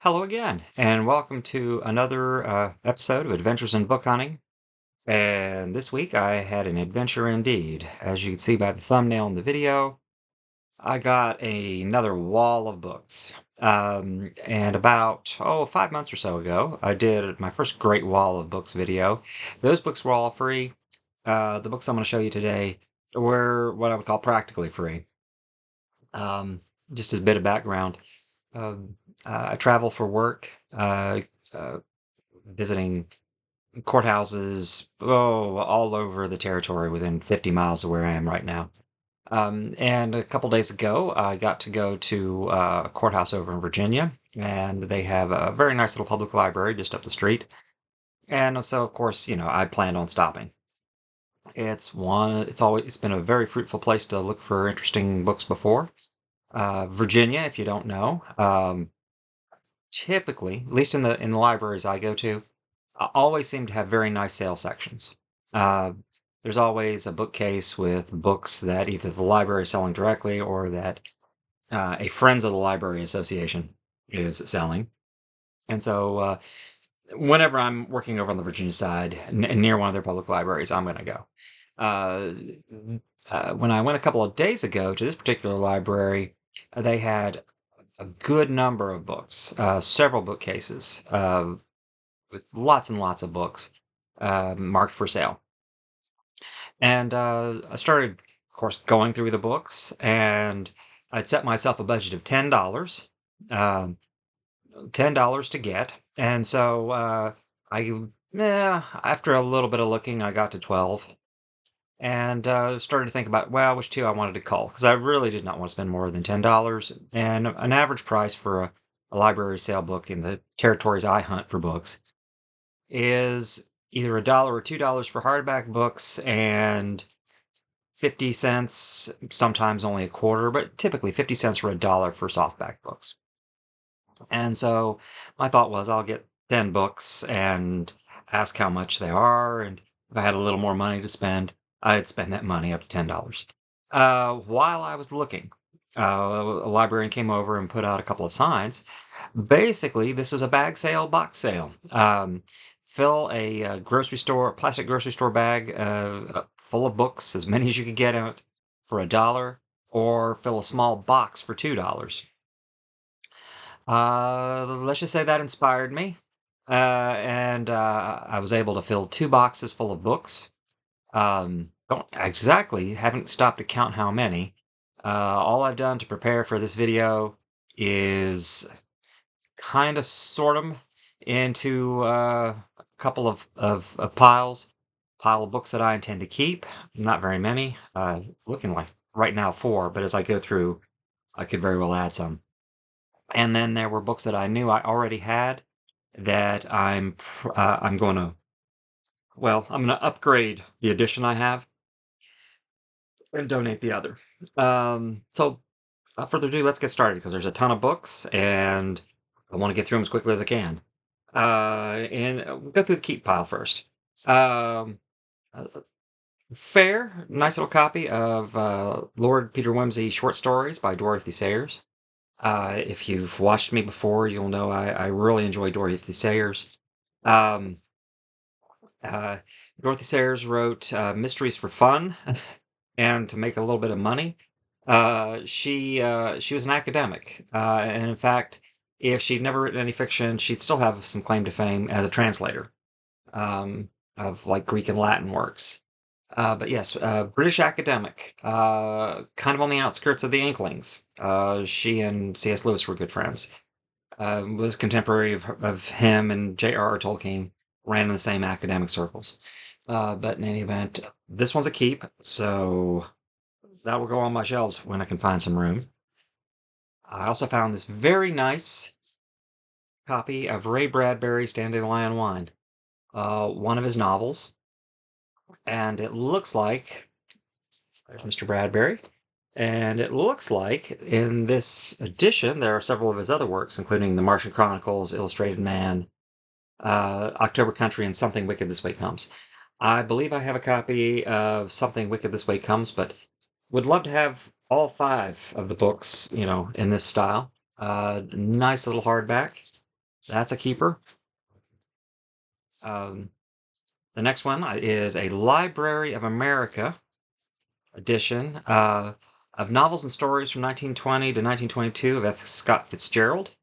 Hello again, and welcome to another episode of Adventures in Book Hunting. And this week I had an adventure indeed. As you can see by the thumbnail in the video, I got another wall of books. And about, 5 months or so ago, I did my first Great Wall of Books video. Those books were all free. The books I'm going to show you today were what I would call practically free. Um, just as a bit of background. Um, I travel for work, uh, visiting courthouses, all over the territory within 50 miles of where I am right now. And a couple days ago, I got to go to a courthouse over in Virginia, and they have a very nice little public library just up the street. And so, of course, I planned on stopping. It's been a very fruitful place to look for interesting books before. Virginia, if you don't know, typically, at least in the libraries I go to, always seem to have very nice sale sections. Uh, there's always a bookcase with books that either the library is selling directly or that a Friends of the Library Association is selling. And so, whenever I'm working over on the Virginia side, near one of their public libraries, I'm going to go. Uh, when I went a couple of days ago to this particular library, they had a good number of books, several bookcases, with lots and lots of books marked for sale. And I started, of course, going through the books, and I'd set myself a budget of $10, uh, $10 to get. And so after a little bit of looking, I got to 12 and started to think about, well, which two I wanted to call, because I really did not want to spend more than $10. And an average price for a library sale book in the territories I hunt for books is either $1 or $2 for hardback books and 50 cents, sometimes only a quarter, but typically 50 cents for $1 for softback books. And so my thought was I'll get 10 books and ask how much they are, and if I had a little more money to spend, I'd spend that money up to $10. While I was looking, a librarian came over and put out a couple of signs. Basically, this was a bag sale, box sale. Fill a plastic grocery store bag full of books, as many as you could get in it, for $1, or fill a small box for $2. Let's just say that inspired me. And I was able to fill 2 boxes full of books. Haven't stopped to count how many. All I've done to prepare for this video is kind of sort them into a couple of piles. Pile of books that I intend to keep. Not very many. Looking like right now 4, but as I go through, I could very well add some. And then there were books that I knew I already had that I'm going to, I'm going to upgrade the edition I have and donate the other. So without further ado, let's get started because there's a ton of books and I want to get through them as quickly as I can. And we'll go through the keep pile first. Um, Fair, nice little copy of Lord Peter Wimsey short stories by Dorothy Sayers. If you've watched me before, you'll know I really enjoy Dorothy Sayers. Um, uh, Dorothy Sayers wrote Mysteries for Fun and to make a little bit of money. She was an academic, and in fact, if she'd never written any fiction, she'd still have some claim to fame as a translator of like Greek and Latin works. But yes, British academic, kind of on the outskirts of the Inklings. She and C.S. Lewis were good friends. Was contemporary of him and J.R.R. Tolkien, ran in the same academic circles. But in any event, this one's a keep, so that will go on my shelves when I can find some room. I also found this very nice copy of Ray Bradbury's Dandelion Wine, one of his novels. And it looks like, there's Mr. Bradbury, and it looks like in this edition there are several of his other works, including The Martian Chronicles, Illustrated Man, October Country, and Something Wicked This Way Comes. I believe I have a copy of Something Wicked This Way Comes, but would love to have all 5 of the books, in this style. Nice little hardback. That's a keeper. The next one is a Library of America edition of novels and stories from 1920 to 1922 of F. Scott Fitzgerald.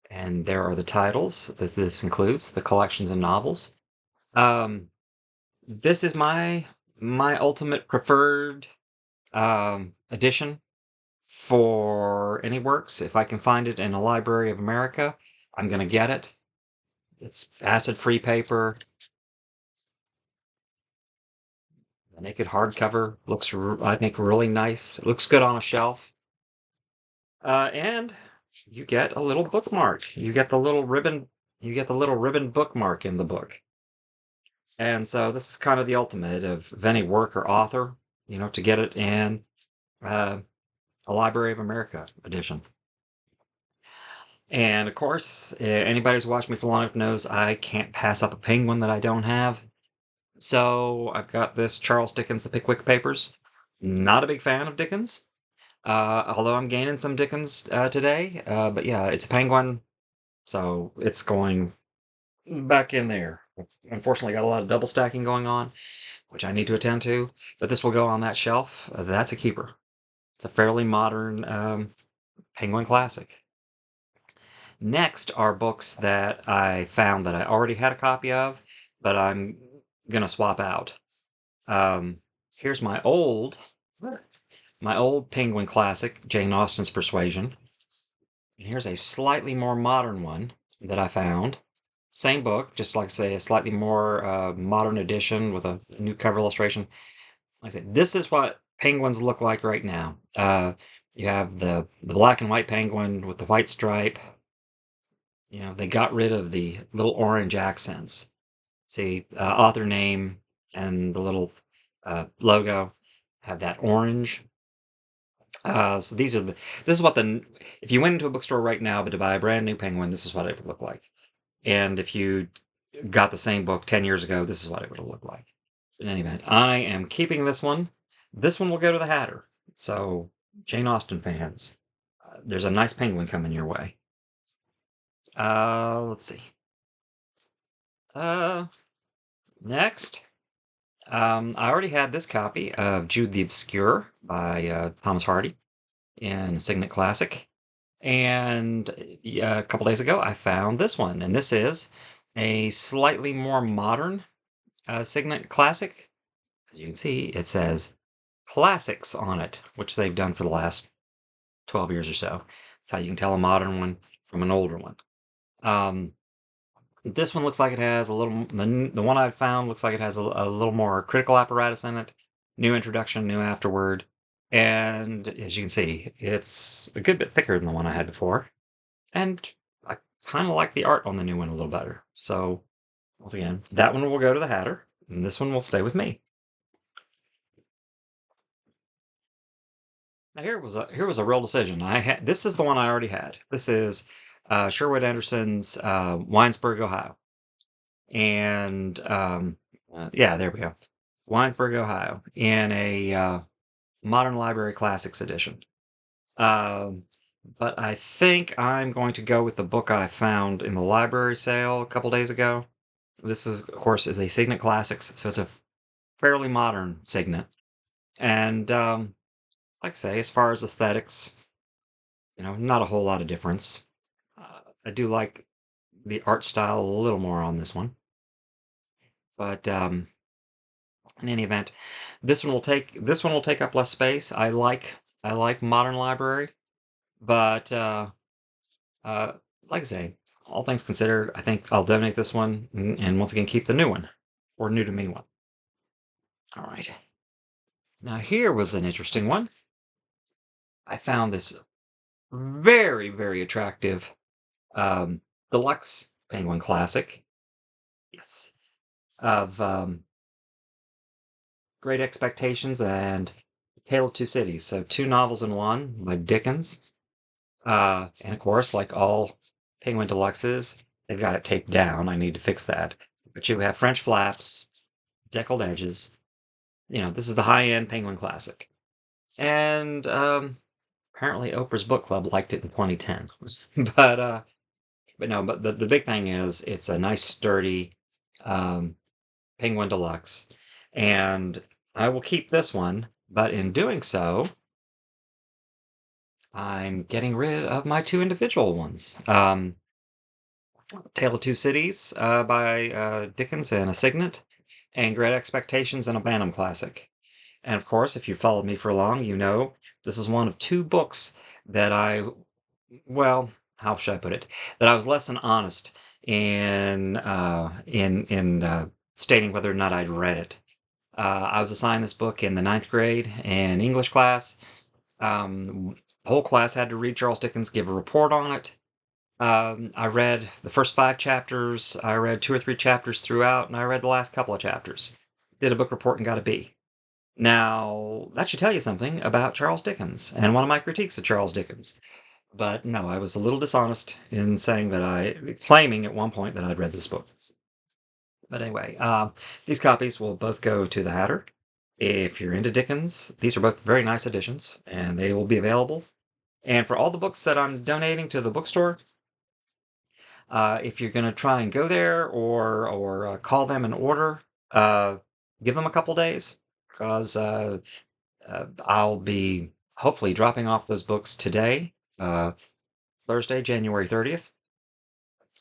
And there are the titles. This includes the collections of novels. Um, this is my ultimate preferred edition for any works. If I can find it in a Library of America, I'm going to get it. It's acid-free paper. The naked hardcover looks, I think, really nice. It looks good on a shelf. And you get a little bookmark. You get the little ribbon. You get the little ribbon bookmark in the book. And so this is kind of the ultimate of any work or author, to get it in uh, a Library of America edition. And of course, anybody who's watched me for long enough knows I can't pass up a Penguin that I don't have. So I've got this Charles Dickens' The Pickwick Papers. Not a big fan of Dickens, although I'm gaining some Dickens today. But yeah, it's a Penguin, so it's going back in there. Unfortunately, got a lot of double stacking going on, which I need to attend to, but this will go on that shelf. That's a keeper. It's a fairly modern Penguin classic. Next are books that I found that I already had a copy of, but I'm gonna swap out. Here's my old Penguin classic, Jane Austen's Persuasion. And here's a slightly more modern one that I found. Same book, just like I say, a slightly more modern edition with a new cover illustration. Like I said, this is what penguins look like right now. You have the black and white penguin with the white stripe. They got rid of the little orange accents. See, author name and the little logo have that orange. So this is what if you went into a bookstore right now but to buy a brand new Penguin, this is what it would look like. And if you got the same book 10 years ago, this is what it would have looked like. In any event, I am keeping this one. This one will go to the Hatter. So, Jane Austen fans, there's a nice Penguin coming your way. Let's see. Next, I already had this copy of Jude the Obscure by Thomas Hardy in Signet Classic. And a couple days ago, I found this one. And this is a slightly more modern Signet Classic. As you can see, it says Classics on it, which they've done for the last 12 years or so. That's how you can tell a modern one from an older one. This one looks like it has a little, the one I found looks like it has a little more critical apparatus in it. New introduction, new afterword. And as you can see, it's a good bit thicker than the one I had before. And I kind of like the art on the new one a little better. So, once again, that one will go to the Hatter, and this one will stay with me. Now here was a real decision. This is the one I already had. This is Sherwood Anderson's Winesburg, Ohio, and yeah, there we go, Winesburg, Ohio, in a Modern Library Classics edition. But I think I'm going to go with the book I found in the library sale a couple days ago. This is, of course, is a Signet Classics, so it's a fairly modern Signet, and like I say, as far as aesthetics, not a whole lot of difference. I do like the art style a little more on this one. But in any event, this one will take up less space. I like Modern Library, but like I say, all things considered, I think I'll donate this one and once again keep the new one, or new to me one. All right. Now here was an interesting one. I found this very, very attractive deluxe Penguin Classic. Yes. Of Great Expectations and Tale of Two Cities. So two novels in one by Dickens. And of course, like all Penguin Deluxes, they've got it taped down. I need to fix that. But you have French flaps, deckled edges. This is the high-end Penguin Classic. And apparently Oprah's Book Club liked it in 2010. But But no, but the big thing is it's a nice sturdy um, Penguin Deluxe, and I will keep this one. But in doing so, I'm getting rid of my two individual ones. Tale of Two Cities by Dickens and a Signet, and Great Expectations and a Bantam Classic. And of course, if you followed me for long, you know this is one of two books that well, how should I put it? That I was less than honest in stating whether or not I'd read it. I was assigned this book in the ninth grade in English class. The whole class had to read Charles Dickens, give a report on it. I read the first 5 chapters. I read 2 or 3 chapters throughout, and I read the last couple of chapters. Did a book report and got a B. Now, that should tell you something about Charles Dickens and one of my critiques of Charles Dickens. But no, I was a little dishonest in saying claiming at one point that I'd read this book. But anyway, these copies will both go to the Hatter. If you're into Dickens, these are both very nice editions, and they will be available. And for all the books that I'm donating to the bookstore, if you're going to try and go there or call them and order, give them a couple days because I'll be hopefully dropping off those books today, Thursday, January 30th.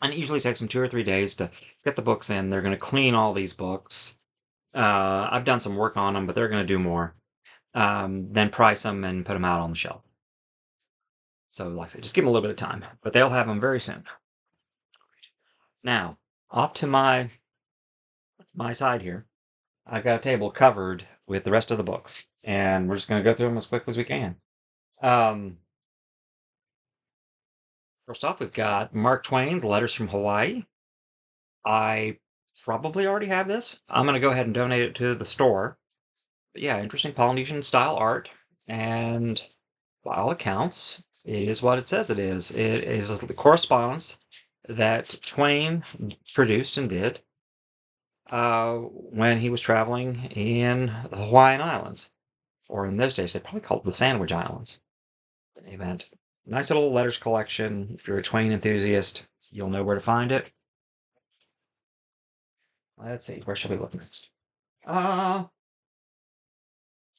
And it usually takes them 2 or 3 days to get the books in. They're going to clean all these books. I've done some work on them, but they're going to do more. Then price them and put them out on the shelf. So, like I said, just give them a little bit of time, but they'll have them very soon. Now, off to my side here, I've got a table covered with the rest of the books, and we're just going to go through them as quickly as we can. First off, we've got Mark Twain's Letters from Hawaii. I probably already have this. I'm going to go ahead and donate it to the store. But yeah, interesting Polynesian style art, and by all accounts, it is what it says it is. It is the correspondence that Twain produced and did when he was traveling in the Hawaiian Islands, or in those days they probably called it the Sandwich Islands. They meant nice little letters collection. If you're a Twain enthusiast, you'll know where to find it. Let's see, where should we look next? All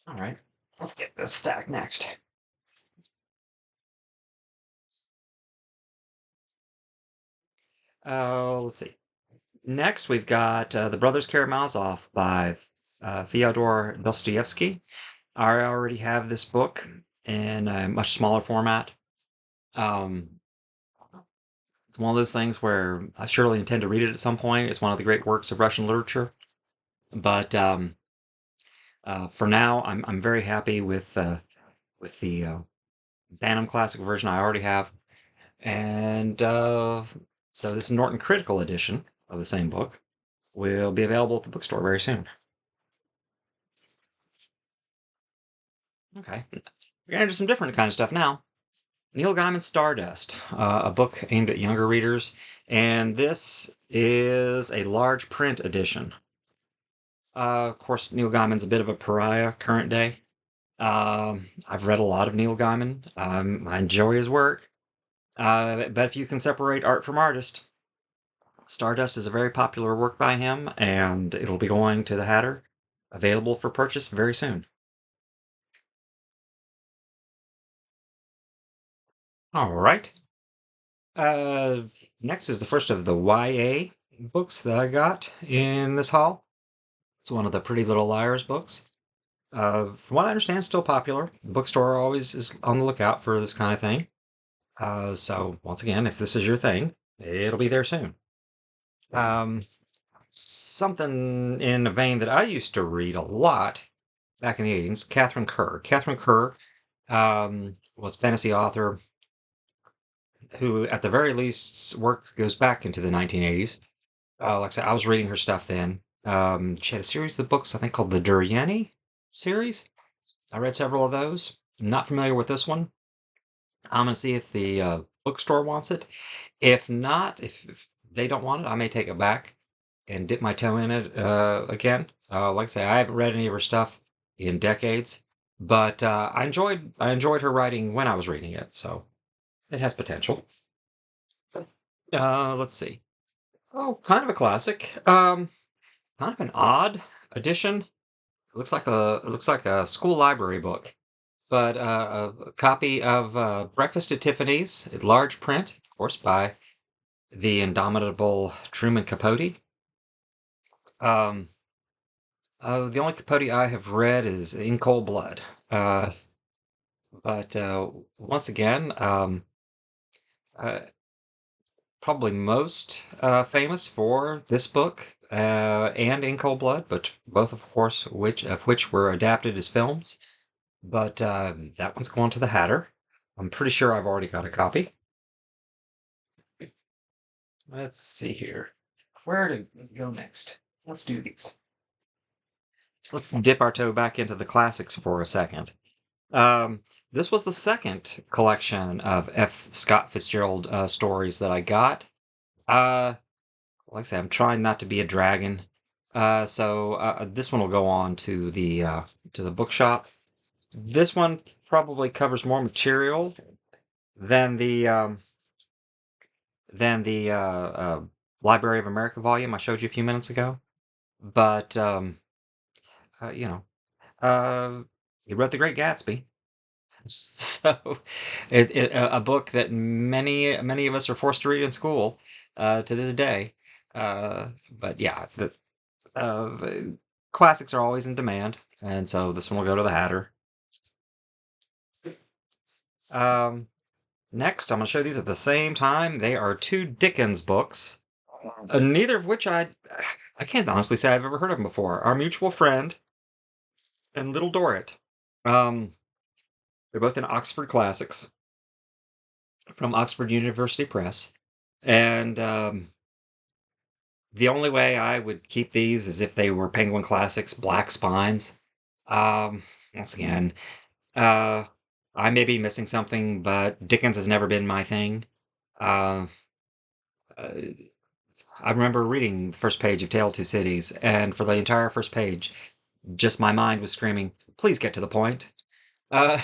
right, let's get this stack next. Let's see. Next, we've got The Brothers Karamazov by Fyodor Dostoevsky. I already have this book in a much smaller format. It's one of those things where I surely intend to read it at some point. It's one of the great works of Russian literature. But for now, I'm very happy with the Bantam Classic version I already have. And so this Norton Critical Edition of the same book will be available at the bookstore very soon. Okay, we're gonna do some different kind of stuff now. Neil Gaiman's Stardust, a book aimed at younger readers, and this is a large print edition. Of course, Neil Gaiman's a bit of a pariah current day. I've read a lot of Neil Gaiman. I enjoy his work. But if you can separate art from artist, Stardust is a very popular work by him, and it'll be going to the Hatter, available for purchase very soon. All right. Next is the first of the YA books that I got in this haul. It's one of the Pretty Little Liars books. From what I understand, still popular. The bookstore always is on the lookout for this kind of thing. So once again, if this is your thing, it'll be there soon. Something in a vein that I used to read a lot back in the 80s, Catherine Kerr. Catherine Kerr was a fantasy author who, at the very least, work goes back into the 1980s. Like I said, I was reading her stuff then. She had a series of books, I think, called the Duryea series. I read several of those. I'm not familiar with this one. I'm going to see if the bookstore wants it. If not, if they don't want it, I may take it back and dip my toe in it again. Like I say, I haven't read any of her stuff in decades, but I enjoyed her writing when I was reading it, so it has potential. Let's see. Oh, kind of a classic. Kind of an odd edition. It looks like a school library book, but a copy of Breakfast at Tiffany's, in large print, of course, by the indomitable Truman Capote. Um, the only Capote I have read is In Cold Blood. Uh, but once again, uh, probably most famous for this book and In Cold Blood, but both, of course, which were adapted as films. But that one's going to the Hatter. I'm pretty sure I've already got a copy. Let's see here. Where to go next? Let's do these. Let's dip our toe back into the classics for a second. Um, this was the second collection of F. Scott Fitzgerald stories that I got. Uh, like I say, I'm trying not to be a dragon. So this one will go on to the bookshop. This one probably covers more material than the Library of America volume I showed you a few minutes ago. But you know, uh, he wrote The Great Gatsby, so a book that many of us are forced to read in school to this day. But yeah, the classics are always in demand, and so this one will go to the Hatter. Um, Next, I'm going to show these at the same time. They are two Dickens books, neither of which I can't honestly say I've ever heard of them before. Our Mutual Friend and Little Dorrit. Um, they're both in Oxford Classics from Oxford University Press, and the only way I would keep these is if they were Penguin Classics Black Spines. Once again, uh, I may be missing something, but Dickens has never been my thing. Uh, uh, I remember reading the first page of Tale of Two Cities, and for the entire first page, just my mind was screaming, "Please get to the point." Uh,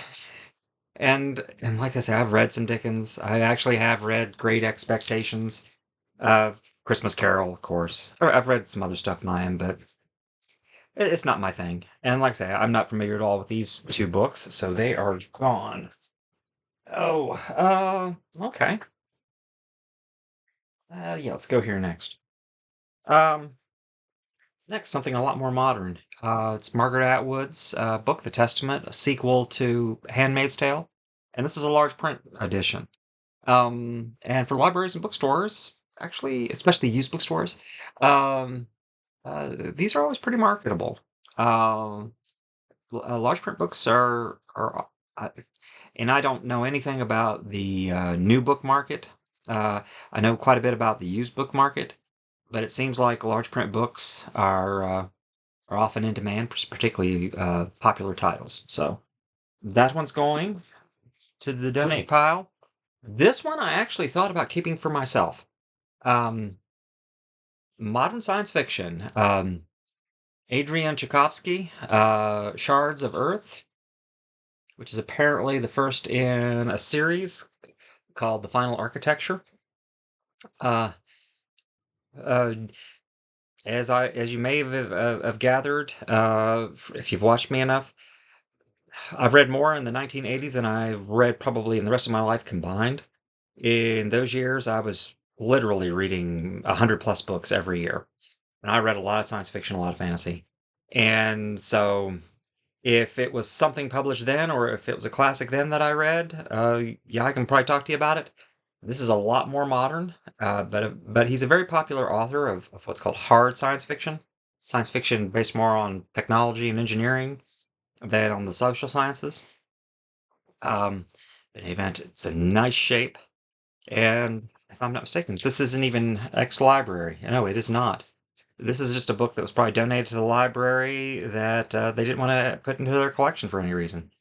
and like I say, I've read some Dickens. I actually have read Great Expectations, Christmas Carol, of course. I've read some other stuff in I am, but it's not my thing. And like I say, I'm not familiar at all with these two books, so they are gone. Oh, okay. Yeah, let's go here next. Um, Next, something a lot more modern. It's Margaret Atwood's book, The Testament, a sequel to Handmaid's Tale, and this is a large print edition. And for libraries and bookstores, actually, especially used bookstores, um, these are always pretty marketable. Um, Large print books uh, and I don't know anything about the new book market. I know quite a bit about the used book market, but it seems like large print books are often in demand, particularly popular titles. So that one's going to the donate pile. This one I actually thought about keeping for myself. Um, Modern science fiction. Adrian Tchaikovsky, Shards of Earth, which is apparently the first in a series called The Final Architecture. Uh, uh, as you may have gathered, if you've watched me enough, I've read more in the 1980s than I've read probably in the rest of my life combined. In those years, I was literally reading 100 plus books every year. And I read a lot of science fiction, a lot of fantasy. And so if it was something published then, or if it was a classic then that I read, yeah, I can probably talk to you about it. This is a lot more modern, but he's a very popular author of what's called hard science fiction based more on technology and engineering than on the social sciences. Um, in any event, it's a nice shape, and if I'm not mistaken, this isn't even ex-library. No, it is not. This is just a book that was probably donated to the library that they didn't want to put into their collection for any reason.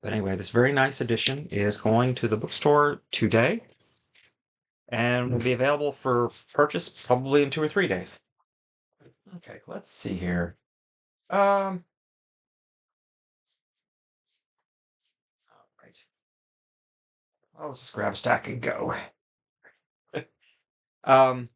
But anyway, this very nice edition is going to the bookstore today and will be available for purchase probably in 2 or 3 days. Okay, let's see here. Um, all right. I'll just grab a stack and go. Um,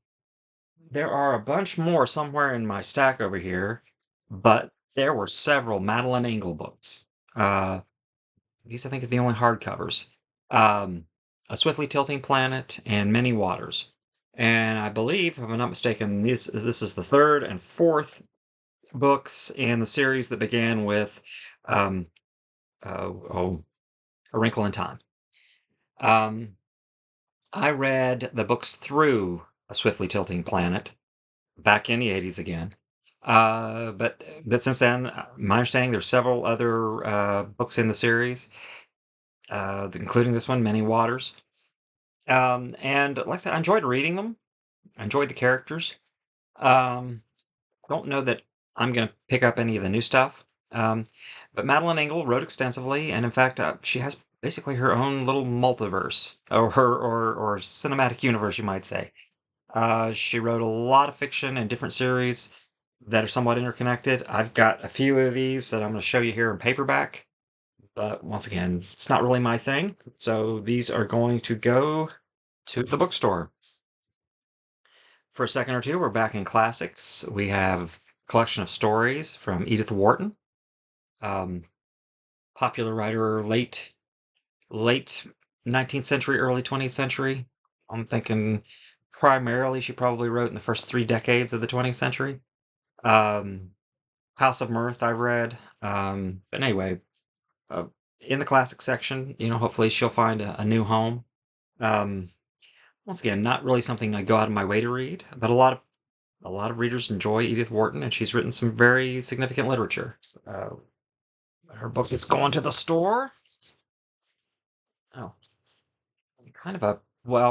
there are a bunch more somewhere in my stack over here, but there were several Madeline Engel books. These, I think, are the only hardcovers. Um, A Swiftly Tilting Planet and Many Waters. And I believe, if I'm not mistaken, this is the third and fourth books in the series that began with um, oh, A Wrinkle in Time. Um, I read the books through A Swiftly Tilting Planet back in the 80s again. But since then, my understanding there's several other books in the series, including this one, Many Waters. And like I said, I enjoyed reading them. I enjoyed the characters. Um, don't know that I'm going to pick up any of the new stuff. Um, but Madeline Engel wrote extensively, and in fact, she has basically her own little multiverse, or cinematic universe, you might say. She wrote a lot of fiction in different series that are somewhat interconnected. I've got a few of these that I'm going to show you here in paperback, but once again, it's not really my thing. So these are going to go to the bookstore. For a second or two, we're back in classics. We have a collection of stories from Edith Wharton, um, popular writer, late 19th century, early 20th century. I'm thinking primarily she probably wrote in the first 3 decades of the 20th century. Um, House of Mirth, I read. But anyway, uh, in the classic section, hopefully she'll find a new home. Um, Once again, not really something I go out of my way to read, but a lot of readers enjoy Edith Wharton, and she's written some very significant literature. Uh, her book is going to the store. Oh, kind of what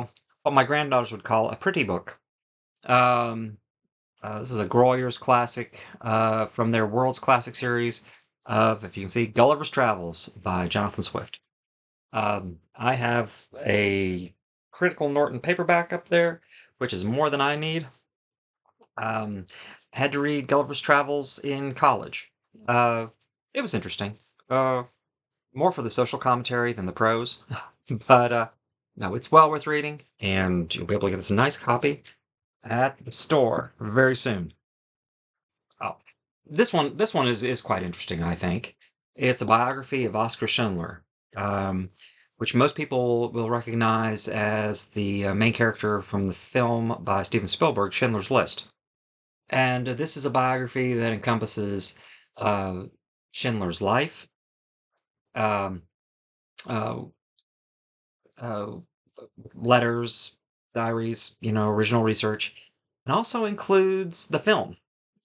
my granddaughters would call a pretty book. Um, this is a Gruyer's classic from their World's Classic series of, if you can see, Gulliver's Travels by Jonathan Swift. I have a Critical Norton paperback up there, which is more than I need. Um, had to read Gulliver's Travels in college. Uh, it was interesting. More for the social commentary than the prose, but no, it's well worth reading, and you'll be able to get this nice copy at the store very soon. Oh, this one is quite interesting, I think. It's a biography of Oskar Schindler, um, which most people will recognize as the main character from the film by Steven Spielberg, Schindler's List. And this is a biography that encompasses uh, Schindler's life, um, uh, uh, letters, diaries, original research, and also includes the film,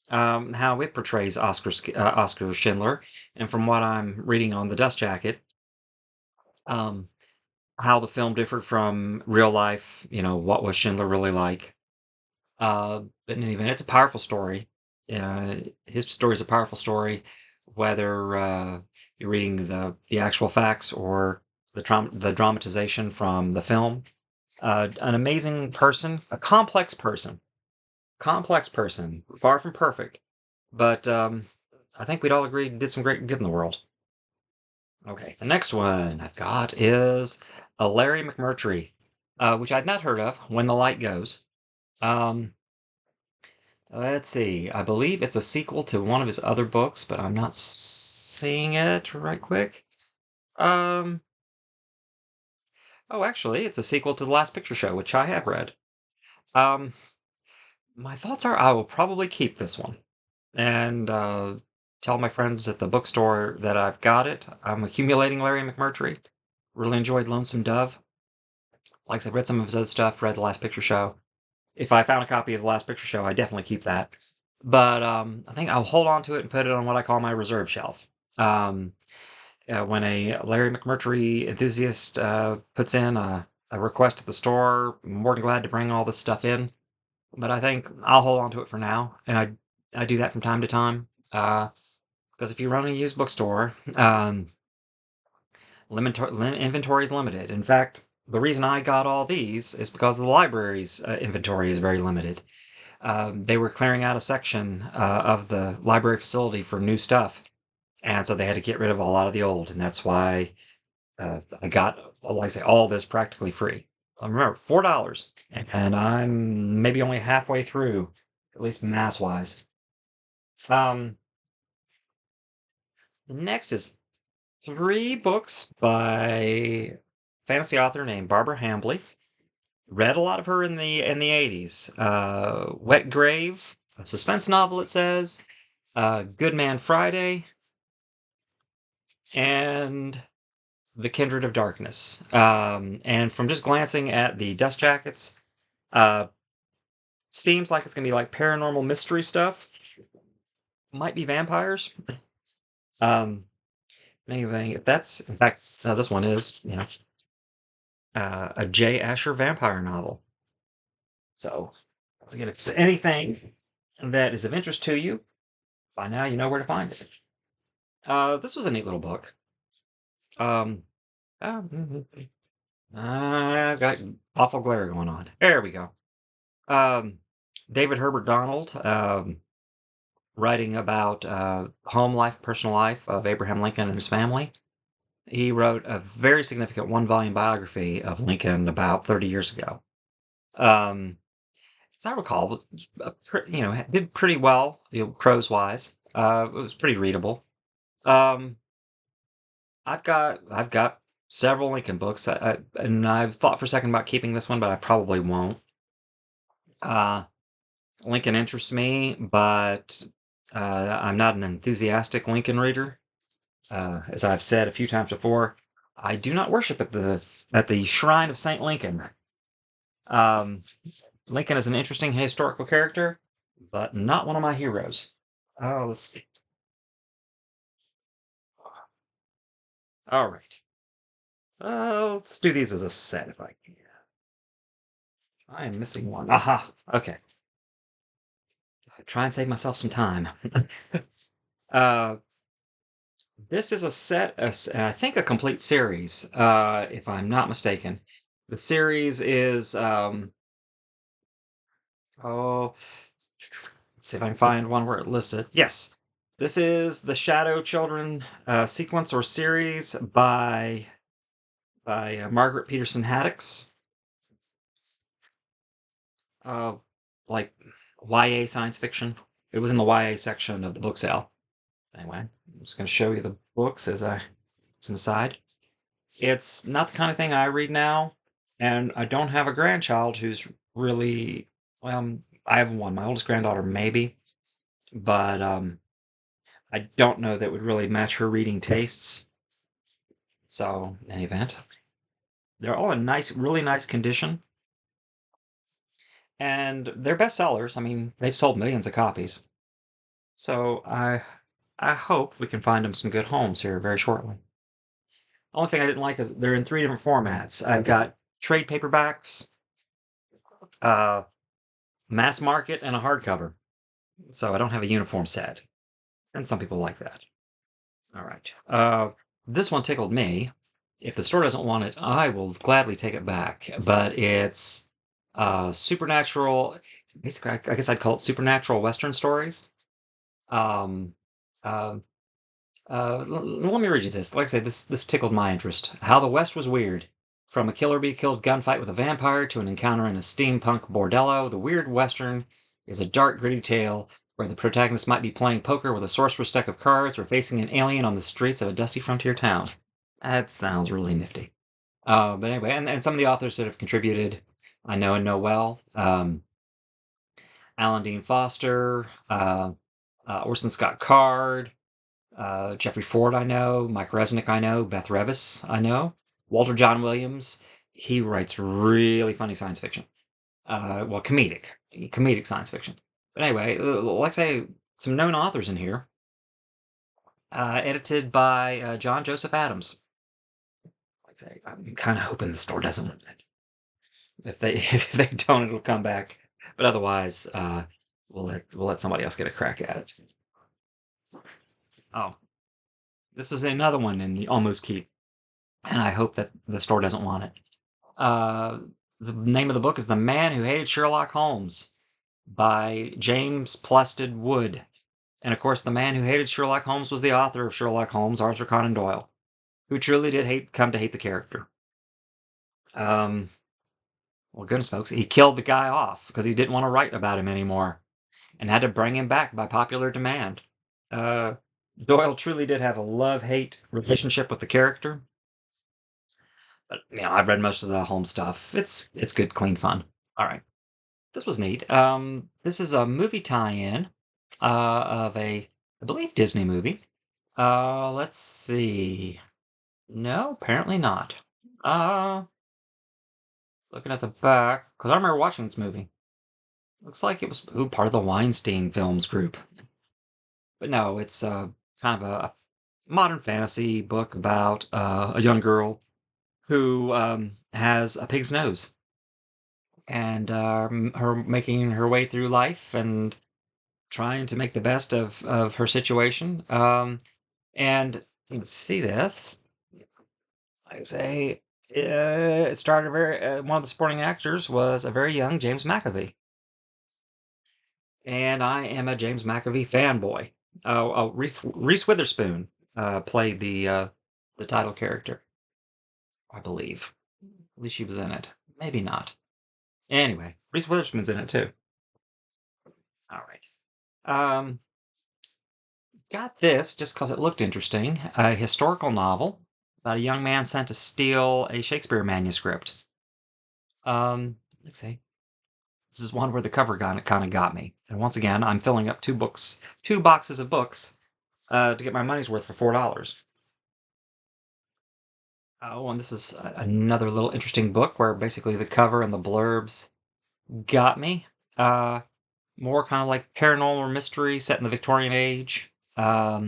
how it portrays Oscar Schindler, and from what I'm reading on the Dust Jacket, um, how the film differed from real life. What was Schindler really like? But in any event, it's a powerful story. His story is a powerful story, whether you're reading the actual facts or the dramatization from the film. An amazing person, a complex person, far from perfect, but I think we'd all agree did some great good in the world. Okay, the next one I've got is a Larry McMurtry, which I'd not heard of. When the Light Goes. Um, let's see. I believe it's a sequel to one of his other books, but I'm not seeing it right quick. Um, oh, actually, it's a sequel to The Last Picture Show, which I have read. Um, my thoughts are I will probably keep this one and tell my friends at the bookstore that I've got it. I'm accumulating Larry McMurtry. Really enjoyed Lonesome Dove. Like I said, read some of his other stuff, read The Last Picture Show. If I found a copy of The Last Picture Show, I definitely keep that. But I think I'll hold on to it and put it on what I call my reserve shelf. Um, when a Larry McMurtry enthusiast puts in a request at the store, I'm more than glad to bring all this stuff in. But I think I'll hold on to it for now, and I do that from time to time. Because if you run a used bookstore, inventory is limited. In fact, the reason I got all these is because the library's inventory is very limited. They were clearing out a section of the library facility for new stuff, and so they had to get rid of a lot of the old, and that's why I got, like I say, all this practically free. Remember, $4, and I'm maybe only halfway through, at least mass wise. Um, the next is three books by a fantasy author named Barbara Hambly. Read a lot of her in the 80s. Wet Grave, a suspense novel, it says. Good Man Friday, and The Kindred of Darkness. And from just glancing at the dust jackets, uh, seems like it's gonna be like paranormal mystery stuff. Might be vampires. Um, Anything. If that's in fact, this one is a J. Asher vampire novel. So once again, if it's anything that is of interest to you, by now you know where to find it. This was a neat little book. Um, I've got awful glare going on. There we go. Um, David Herbert Donald, writing about home life, personal life of Abraham Lincoln and his family. He wrote a very significant one-volume biography of Lincoln about 30 years ago. As I recall, did pretty well, prose wise. It was pretty readable. Um, I've got several Lincoln books, and I've thought for a second about keeping this one, but I probably won't. Uh, Lincoln interests me, but I'm not an enthusiastic Lincoln reader. As I've said a few times before, I do not worship at the shrine of Saint Lincoln. Um, Lincoln is an interesting historical character, but not one of my heroes. Oh, let's see. All right. Let's do these as a set if I can. I am missing one. Aha. Okay. Try and save myself some time. uh, this is a set, I think a complete series, if I'm not mistaken. The series is, oh, let's see if I can find one where it lists it. Yes. This is the Shadow Children sequence or series by Margaret Peterson Haddix. Uh, like YA science fiction. It was in the YA section of the book sale. Anyway, I'm just going to show you the books as an aside. It's not the kind of thing I read now, and I don't have a grandchild who's really, well, I have one, my oldest granddaughter, maybe, but I don't know that would really match her reading tastes. So, in any event, they're all in really nice condition, and they're bestsellers. I mean, they've sold millions of copies. So I hope we can find them some good homes here very shortly. Only thing I didn't like is they're in three different formats. I've got trade paperbacks, uh, mass market, and a hardcover. So I don't have a uniform set, and some people like that. All right. This one tickled me. If the store doesn't want it, I will gladly take it back. But it's supernatural. Basically, I guess I'd call it supernatural Western stories. Um, uh, Let me read you this. Like I say, this tickled my interest. How the West was weird. From a killer bee killed gunfight with a vampire to an encounter in a steampunk bordello, the weird Western is a dark, gritty tale where the protagonist might be playing poker with a sorcerer's deck of cards or facing an alien on the streets of a dusty frontier town. That sounds really nifty. But anyway, and some of the authors that have contributed, I know and know well. Alan Dean Foster, Orson Scott Card, Jeffrey Ford, I know. Mike Resnick, I know. Beth Revis, I know. Walter John Williams, he writes really funny science fiction. Well, comedic science fiction. But anyway, let's say some known authors in here. Edited by John Joseph Adams. Like I say, I'm kind of hoping the store doesn't want it. If they if they don't, it'll come back. But otherwise, we'll let somebody else get a crack at it. Oh, this is another one in the almost keep, and I hope that the store doesn't want it. Uh, the name of the book is The Man Who Hated Sherlock Holmes by James Plusted Wood. And of course, the man who hated Sherlock Holmes was the author of Sherlock Holmes, Arthur Conan Doyle, who truly did come to hate the character. Um, Well, goodness, folks, he killed the guy off because he didn't want to write about him anymore and had to bring him back by popular demand. Uh, Doyle truly did have a love-hate relationship with the character, but I've read most of the Holmes stuff. It's good, clean fun. All right, this was neat. This is a movie tie-in of I believe, Disney movie. Let's see. No, apparently not. Uh, Looking at the back, because I remember watching this movie. Looks like it was part of the Weinstein Films group. But no, it's kind of a modern fantasy book about a young girl who has a pig's nose and her making her way through life and trying to make the best of her situation. And let's see this. I say it started very. One of the supporting actors was a very young James McAvee, and I am a James McAvee fanboy. Reese Witherspoon played the title character, I believe. At least she was in it. Maybe not. Anyway, Reese Witherspoon's in it too. All right. Um, got this just because it looked interesting. A historical novel about a young man sent to steal a Shakespeare manuscript. Let's see. This is one where the cover kind of got me. And once again, I'm filling up two boxes of books, to get my money's worth for $4. Oh, and this is another little interesting book where basically the cover and the blurbs got me. Uh, More kind of like paranormal mystery set in the Victorian age. Uh,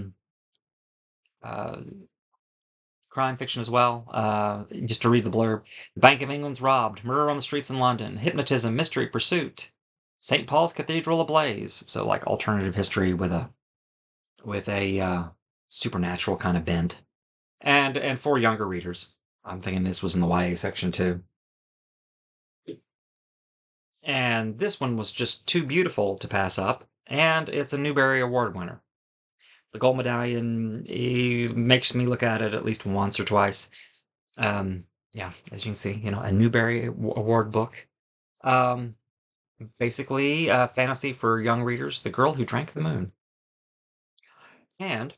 Crime fiction as well. Just to read the blurb: the Bank of England's robbed. Murder on the streets in London. Hypnotism, mystery, pursuit. St. Paul's Cathedral ablaze. So like alternative history with a supernatural kind of bent. And for younger readers. I'm thinking this was in the YA section too. And this one was just too beautiful to pass up, and it's a Newbery Award winner. The gold medallion makes me look at it at least once or twice. Yeah, as you can see, a Newbery Award book. Um, Basically, fantasy for young readers, The Girl Who Drank the Moon. And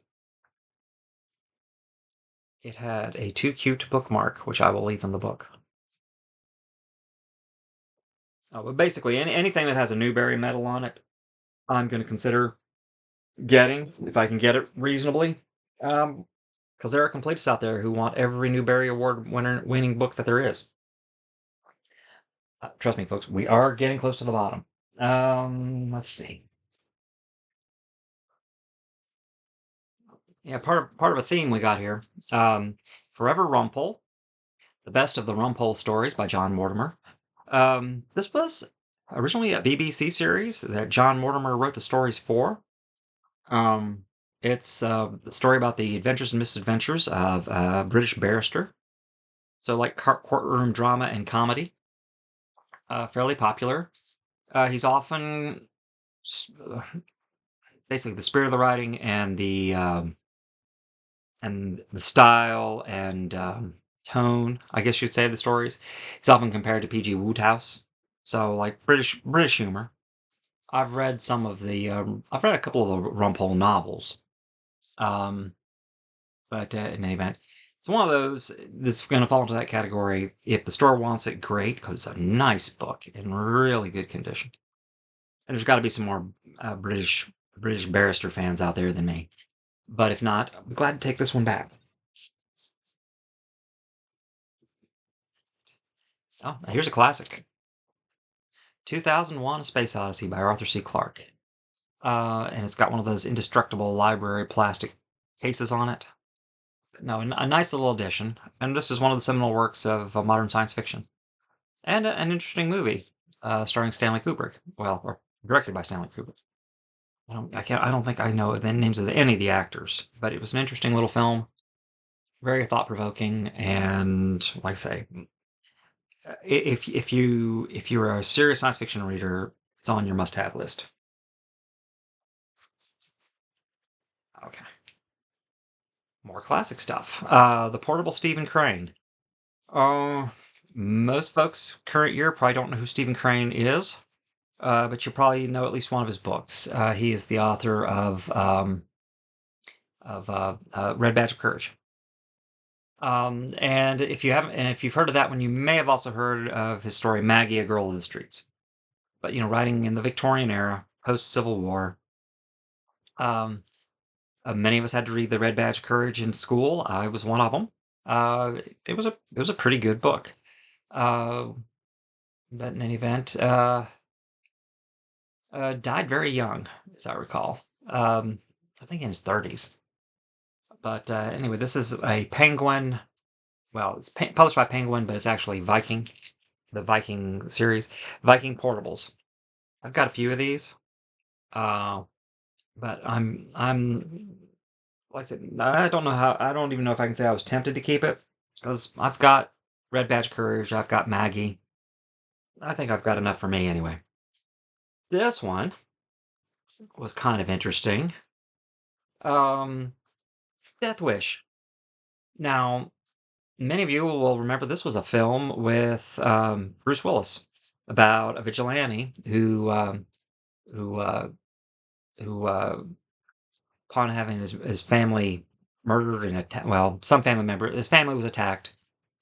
it had a too cute bookmark, which I will leave in the book. But basically, anything that has a Newbery medal on it, I'm going to consider getting if I can get it reasonably. Because there are completists out there who want every Newbery Award winning book that there is. Trust me, folks, we are getting close to the bottom. Let's see. Yeah, part of a theme we got here. Forever Rumpole, the best of the Rumpole stories by John Mortimer. This was originally a BBC series that John Mortimer wrote the stories for. Um, it's the story about the adventures and misadventures of a British barrister. So, like courtroom drama and comedy, fairly popular. He's often basically the spirit of the writing and the style and tone, I guess you'd say, of the stories. He's often compared to P.G. Wodehouse. So, like British humor. I've read a couple of the Rumpole novels. Um, but in any event, it's one of those that's going to fall into that category. If the store wants it, great, because it's a nice book in really good condition. And there's got to be some more British barrister fans out there than me. But if not, I'm glad to take this one back. Oh, here's a classic: 2001: A Space Odyssey by Arthur C. Clarke. And it's got one of those indestructible library plastic cases on it. No, a nice little addition. And this is one of the seminal works of modern science fiction. And an interesting movie, starring Stanley Kubrick. Well, or directed by Stanley Kubrick. I don't think I know the names of any of the actors, but it was an interesting little film, very thought provoking, and like I say, if you're a serious science fiction reader, it's on your must have list. Okay, more classic stuff. The Portable Stephen Crane. Oh, Most folks current year probably don't know who Stephen Crane is, but you probably know at least one of his books. He is the author of Red Badge of Courage. And if you haven't, and if you've heard of that one, you may have also heard of his story Maggie, a Girl of the Streets. But writing in the Victorian era, post Civil War, um, many of us had to read the Red Badge of Courage in school. I was one of them. It was a pretty good book. Uh, but in any event, died very young, as I recall. I think in his 30s. But anyway, this is a Penguin. Well, it's published by Penguin, but it's actually Viking, the Viking series, Viking Portables. I've got a few of these, uh, but like I said, I don't know how. I don't even know if I can say I was tempted to keep it because I've got Red Badge Courage. I've got Maggie. I think I've got enough for me anyway. This one was kind of interesting. Um, Death Wish. Now, many of you will remember this was a film with Bruce Willis about a vigilante who who upon having his family murdered and attacked, well, some family member, his family was attacked.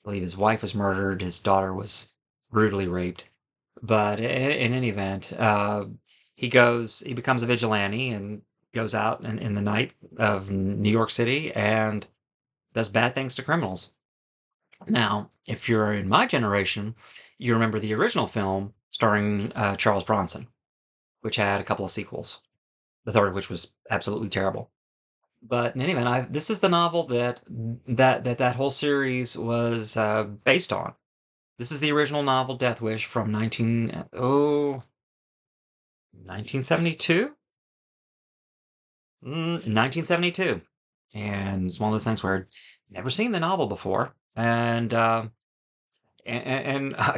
I believe his wife was murdered. His daughter was brutally raped. But in any event, he becomes a vigilante and goes out in the night of New York City and does bad things to criminals. Now, if you're in my generation, you remember the original film starring Charles Bronson, which had a couple of sequels, the third of which was absolutely terrible. But in any event, this is the novel that whole series was based on. This is the original novel, Death Wish, from 1972? 1972. And it's one of those things where I'd never seen the novel before. And I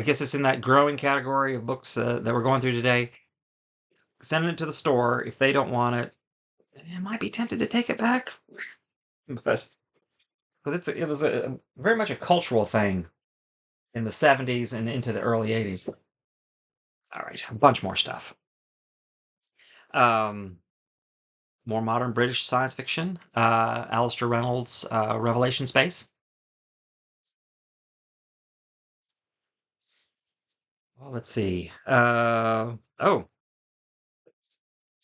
guess it's in that growing category of books that we're going through today. Sending it to the store if they don't want it. I might be tempted to take it back, but it was very much a cultural thing in the 70s and into the early 80s. All right, a bunch more stuff. Um, More modern British science fiction. Alistair Reynolds' Revelation Space. Well, let's see.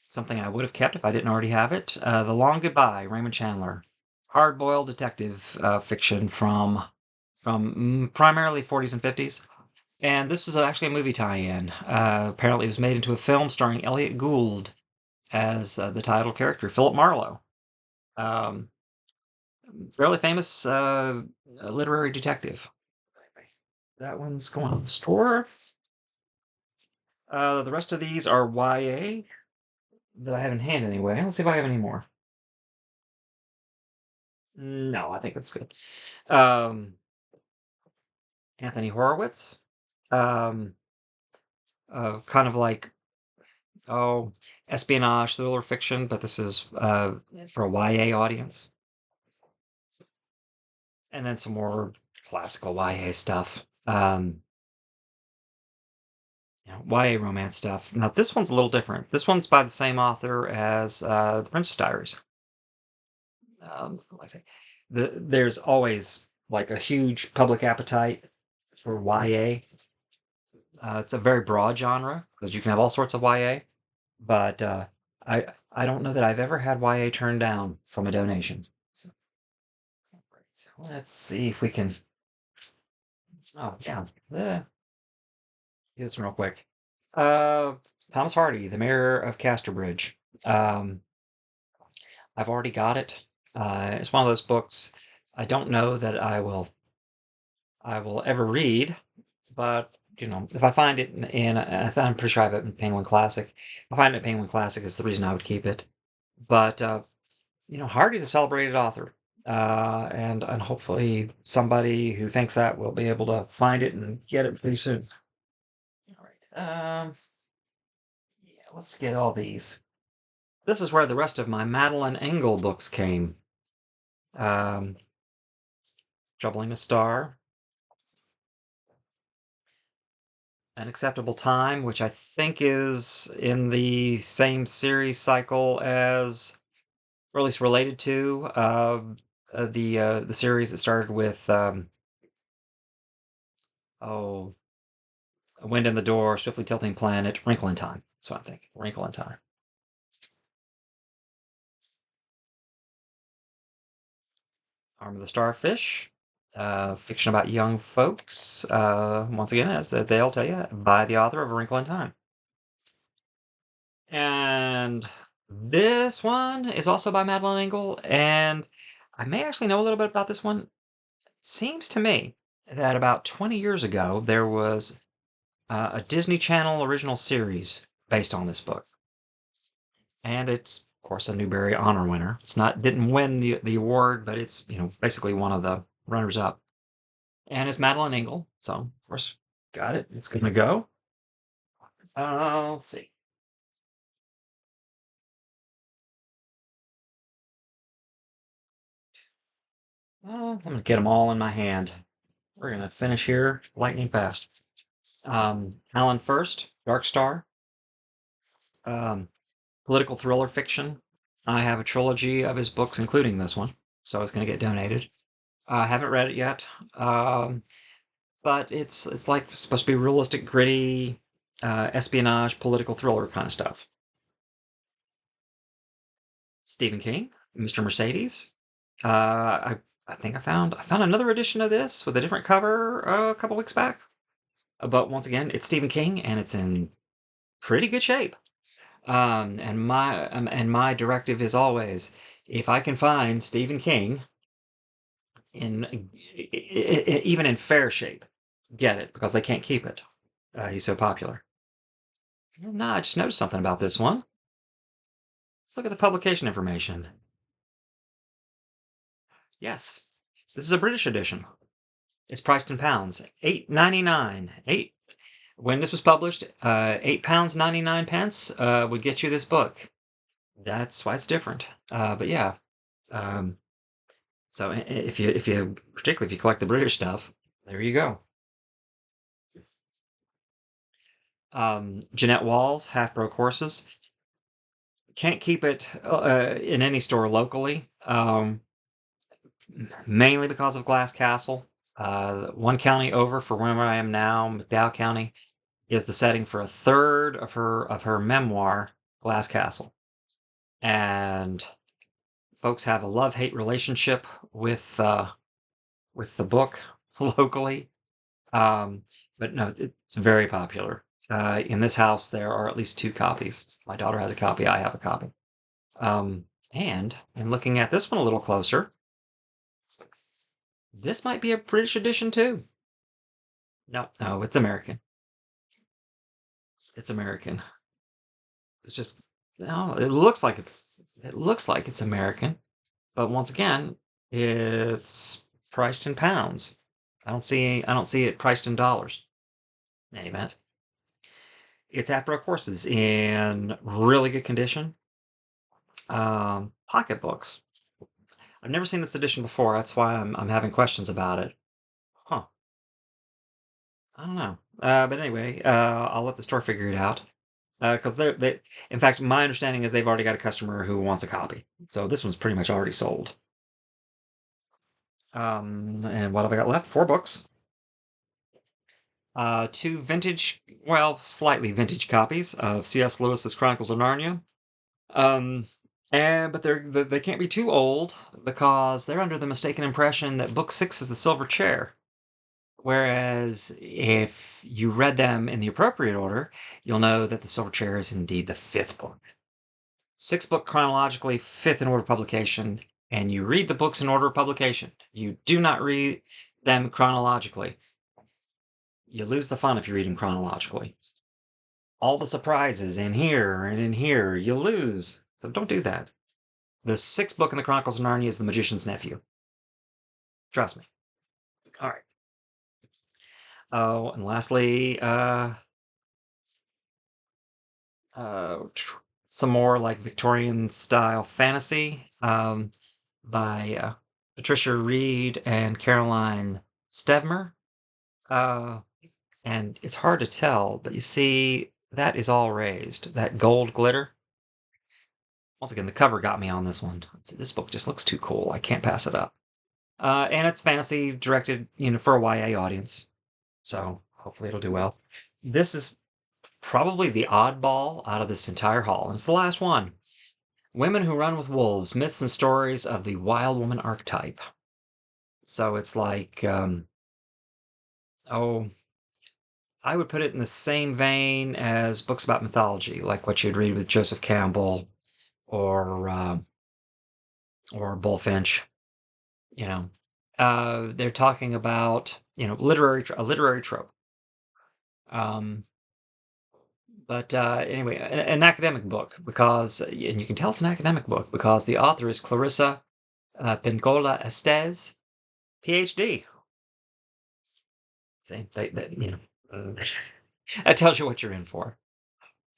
Something I would have kept if I didn't already have it. The Long Goodbye, Raymond Chandler. Hard-boiled detective fiction from primarily 40s and 50s. And this was actually a movie tie-in. Apparently, it was made into a film starring Elliot Gould as the title character, Philip Marlowe. Um, Fairly famous literary detective. That one's going on the store. The rest of these are YA that I have in hand anyway. Let's see if I have any more. No, I think that's good. Um, Anthony Horowitz. Um, Kind of like, oh, espionage, thriller fiction, but this is for a YA audience. And then some more classical YA stuff. YA romance stuff. Now, this one's a little different. This one's by the same author as The Princess Diaries. Like I say, there's always like a huge public appetite for YA. It's a very broad genre because you can have all sorts of YA, but I don't know that I've ever had YA turned down from a donation. So, let's see if we can. Oh yeah, get this real quick. Uh, Thomas Hardy, The Mayor of Casterbridge. Um, I've already got it. It's one of those books I don't know that I will ever read, but if I find it I'm pretty sure I have it in Penguin Classic. If I find it in Penguin Classic is the reason I would keep it. But Hardy's a celebrated author, and hopefully somebody who thinks that will be able to find it and get it pretty soon. All right. Yeah, let's get all these. This is where the rest of my Madeline Engel books came. Um, Troubling a Star. An Acceptable Time, which I think is in the same series cycle as, or at least related to, the series that started with oh, A Wind in the Door, Swiftly Tilting Planet, Wrinkle in Time. That's what I'm thinking. Wrinkle in Time. Arm of the Starfish, fiction about young folks. Once again, as they'll tell you, by the author of A Wrinkle in Time. And this one is also by Madeline Engel, and I may actually know a little bit about this one. Seems to me that about 20 years ago there was a Disney Channel original series based on this book, and it's of course a Newbery Honor winner. It's not didn't win the award, but it's basically one of the runners up, and it's Madeline Engel. So of course, got it. It's gonna go. Let's see. I'm gonna get them all in my hand. We're gonna finish here lightning fast. Alan First, Dark Star, um, political thriller fiction. I have a trilogy of his books, including this one, so it's gonna get donated. I haven't read it yet, but it's like supposed to be realistic, gritty, espionage, political thriller kind of stuff. Stephen King, Mr. Mercedes. I think I found another edition of this with a different cover a couple weeks back. But once again, it's Stephen King and it's in pretty good shape. And my directive is always, if I can find Stephen King in even in fair shape, get it because they can't keep it. He's so popular. No, I just noticed something about this one. Let's look at the publication information. Yes, this is a British edition. It's priced in pounds, £8.99. When this was published, £8.99 would get you this book. That's why it's different. But yeah, um, so if you particularly if you collect the British stuff, there you go. Jeanette Walls, Half Broke Horses. Can't keep it in any store locally, mainly because of Glass Castle. One county over for where I am now, McDowell County, is the setting for a third of her memoir, Glass Castle, and folks have a love-hate relationship with the book locally. Um, but no, it's very popular. In this house, there are at least two copies. My daughter has a copy. I have a copy. And in looking at this one a little closer, this might be a British edition too. No, no, it's American. It's American. It's just no. It looks like it's American, but once again, it's priced in pounds. I don't see it priced in dollars. In any event, it's Afro Courses in really good condition. Pocketbooks. I've never seen this edition before. That's why I'm having questions about it. Huh. I don't know. But anyway, I'll let the store figure it out. Because in fact, my understanding is they've already got a customer who wants a copy. So this one's pretty much already sold. And what have I got left? Four books. Two vintage, well, slightly vintage copies of C.S. Lewis's Chronicles of Narnia. Um, but they can't be too old because they're under the mistaken impression that book six is the silver chair. Whereas if you read them in the appropriate order, you'll know that the silver chair is indeed the fifth book. Sixth book chronologically, fifth in order of publication, and you read the books in order of publication. You do not read them chronologically. You lose the fun if you read them chronologically. All the surprises in here and in here, you lose. So don't do that. The sixth book in the Chronicles of Narnia is The Magician's Nephew. Trust me. All right. Oh, and lastly, some more like Victorian style fantasy by Patricia Reed and Caroline Stevmer. Uh, And it's hard to tell, but you see, that is all raised. That gold glitter. Once again, the cover got me on this one. This book just looks too cool. I can't pass it up. And it's fantasy directed, for a YA audience. So hopefully it'll do well. This is probably the oddball out of this entire haul. And it's the last one. Women Who Run with Wolves, Myths and Stories of the Wild Woman Archetype. So it's like, oh, I would put it in the same vein as books about mythology, like what you'd read with Joseph Campbell or Bullfinch. They're talking about a literary trope. But anyway, an academic book and you can tell it's an academic book because the author is Clarissa Pinkola Estes, PhD. See, that tells you what you're in for.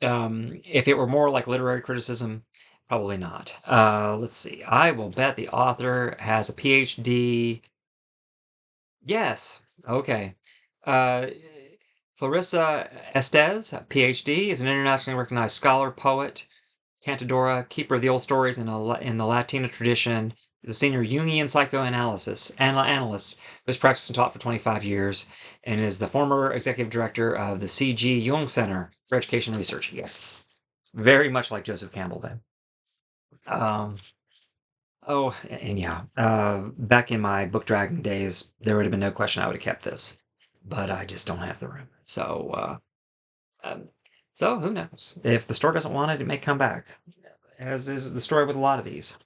If it were more like literary criticism, probably not. Let's see. I will bet the author has a PhD. Yes. Okay. Uh, Clarissa Estes, PhD, is an internationally recognized scholar, poet, cantadora, keeper of the old stories in the Latina tradition, the senior Jungian psychoanalyst who has practiced and taught for 25 years, and is the former executive director of the C.G. Jung Center for Education Research. Yes. Very much like Joseph Campbell then. Um, oh, and yeah, back in my book dragging days, there would have been no question I would have kept this, but I just don't have the room. Um, so who knows? If the store doesn't want it, it may come back, as is the story with a lot of these.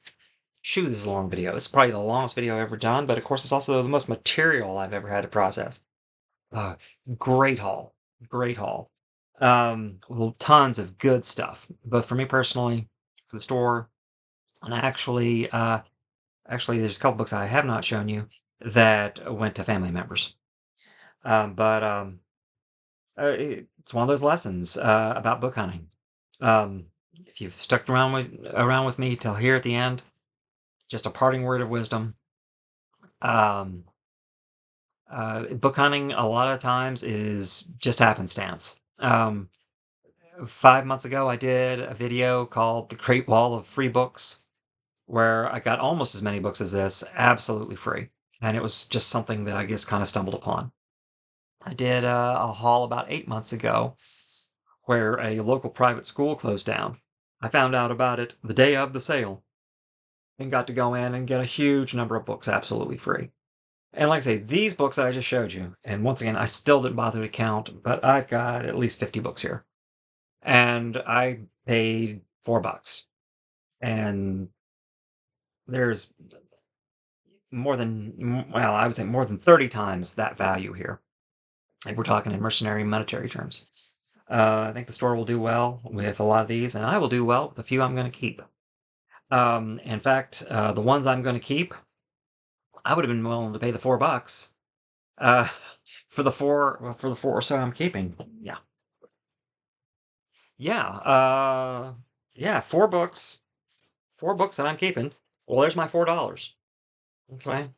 Shoo, this is a long video. This is probably the longest video I've ever done, but of course it's also the most material I've ever had to process. Uh, great haul. Great haul. Well, tons of good stuff, both for me personally, for the store, and actually, there's a couple books I have not shown you that went to family members. But it's one of those lessons about book hunting. If you've stuck around with me till here at the end, just a parting word of wisdom. Um, Book hunting a lot of times is just happenstance. 5 months ago, I did a video called The Great Wall of Free Books, where I got almost as many books as this absolutely free. And it was just something that I just kind of stumbled upon. I did a haul about 8 months ago where a local private school closed down. I found out about it the day of the sale and got to go in and get a huge number of books absolutely free. And like I say, these books that I just showed you, and once again, I still didn't bother to count, but I've got at least 50 books here. And I paid $4. And there's I would say more than 30 times that value here, if we're talking in mercenary monetary terms. I think the store will do well with a lot of these, and I will do well with a few I'm going to keep. In fact, the ones I'm going to keep, I would have been willing to pay the $4 uh, for the four or so I'm keeping. Yeah, yeah, yeah. 4 books, 4 books that I'm keeping. Well, there's my $4. Okay,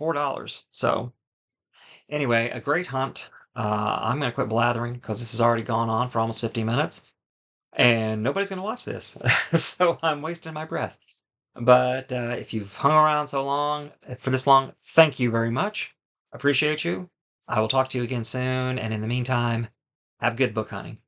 $4. So anyway, a great hunt. I'm going to quit blathering because this has already gone on for almost 50 minutes and nobody's going to watch this. So I'm wasting my breath. But if you've hung around for this long, thank you very much. Appreciate you. I will talk to you again soon. And in the meantime, have good book hunting.